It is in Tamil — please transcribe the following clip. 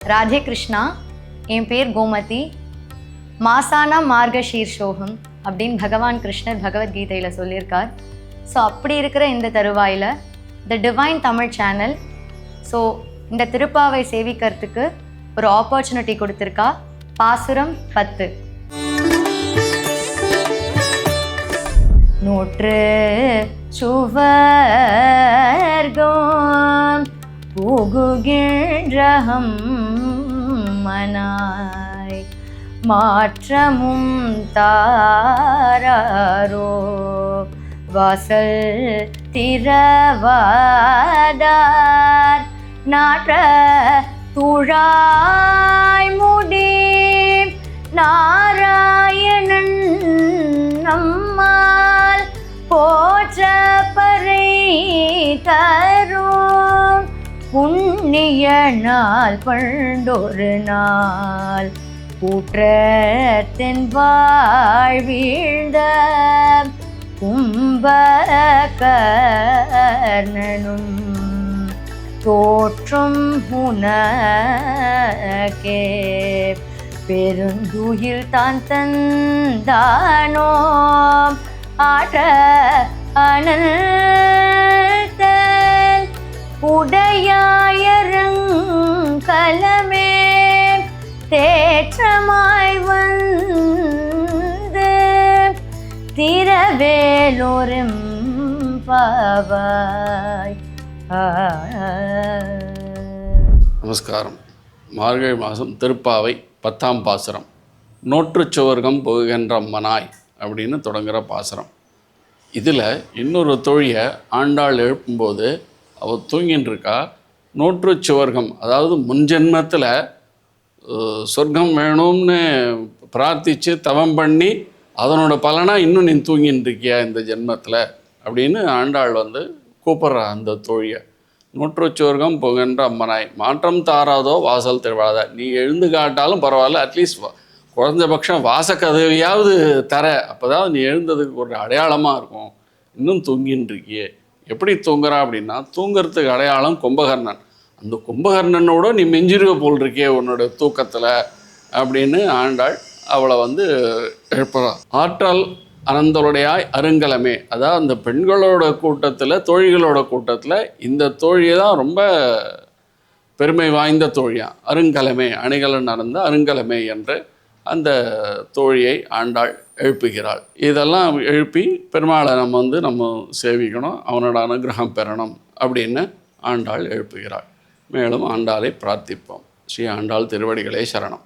ராதே கிருஷ்ணா. என் பேர் கோமதி. மாசானா மார்கசீர்ஷோகம் அப்படின்னு பகவான் கிருஷ்ணர் பகவத்கீதையில் சொல்லியிருக்கார். ஸோ அப்படி இருக்கிற இந்த தருவாயில் த டிவைன் தமிழ் சேனல் இந்த திருப்பாவை சேவிக்கிறதுக்கு ஒரு ஆப்பர்ச்சுனிட்டி கொடுத்துருக்கா. பாசுரம் 10. நூற்று சுவர்கம் புகுகின்றகம் மனாய் மாற்றமும் தாராரோ வாசல் திரவாதார் நாற்ற துழாய் முடி நாராயணன் நம்மால் போற்ற பறை தரும் புண்ணிய நாள் பண்டொரு நாள் கூற்றத்தின் வாழ்வீழ்ந்த கும்பகர்ணனும் தோற்றும் உனக்கே பெருந்துயில் தான் தந்தானோ ஆற்ற அனல்தல் உடையாயரங்கலமே தேற்றமாய் வந்து திரவேலோரும் பாவாய். நமஸ்காரம். மார்கழி மாதம் திருப்பாவை 10ஆம் பாசுரம். நோற்றுச் சுவர்க்கம் புகுகின்ற மனாய் அப்படின்னு தொடங்குகிற பாசுரம். இதில் இன்னொரு தோழியை ஆண்டாள் எழுப்பும்போது அவள் தூங்கின்னு இருக்கா. நோற்றுச் சுவர்க்கம், அதாவது முன்ஜென்மத்தில் சொர்க்கம் வேணும்னு பிரார்த்தித்து தவம் பண்ணி அதனோட பலனாக இன்னும் நீ தூங்கின்னு இருக்கியா இந்த ஜென்மத்தில் அப்படின்னு ஆண்டாள் வந்து கூப்பிட்றா அந்த தோழியை. நூற்றுச்சுவர்க்கம் புகன்ற அம்மனாய் மாற்றம் தாராதோ வாசல் திருவாதா. நீ எழுந்து காட்டாலும் பரவாயில்ல, அட்லீஸ்ட் குறைஞ்சபட்சம் வாசக்கதவியாவது தர, அப்போ தான் நீ எழுந்ததுக்கு ஒரு அடையாளமாக இருக்கும். இன்னும் தூங்கின்னு இருக்கியே. எப்படி தூங்குறா அப்படின்னா, தூங்குறதுக்கு அடையாளம் கும்பகர்ணன். அந்த கும்பகர்ணனோட நீ மெஞ்சிருவ போல் இருக்கே உன்னோட தூக்கத்தில் அப்படின்னு ஆண்டாள் அவளை வந்து எழுப்புறா. ஆற்றல் அனந்தலுடையாய் அருங்கலமே, அதாவது அந்த பெண்களோட கூட்டத்தில், தோழிகளோட கூட்டத்தில் இந்த தோழியை தான் ரொம்ப பெருமை வாய்ந்த தோழியாக. அருங்கலமே, அணிகலன் நடந்த அருங்கலமே என்று அந்த தோழியை ஆண்டாள் எழுப்புகிறாள். இதெல்லாம் எழுப்பி பெருமாளை நம்ம சேவிக்கணும், அவனோட அனுகிரகம் பெறணும் அப்படின்னு ஆண்டாள் எழுப்புகிறாள். மேலும் ஆண்டாளை பிரார்த்திப்போம். ஸ்ரீ ஆண்டாள் திருவடிகளே சரணம்.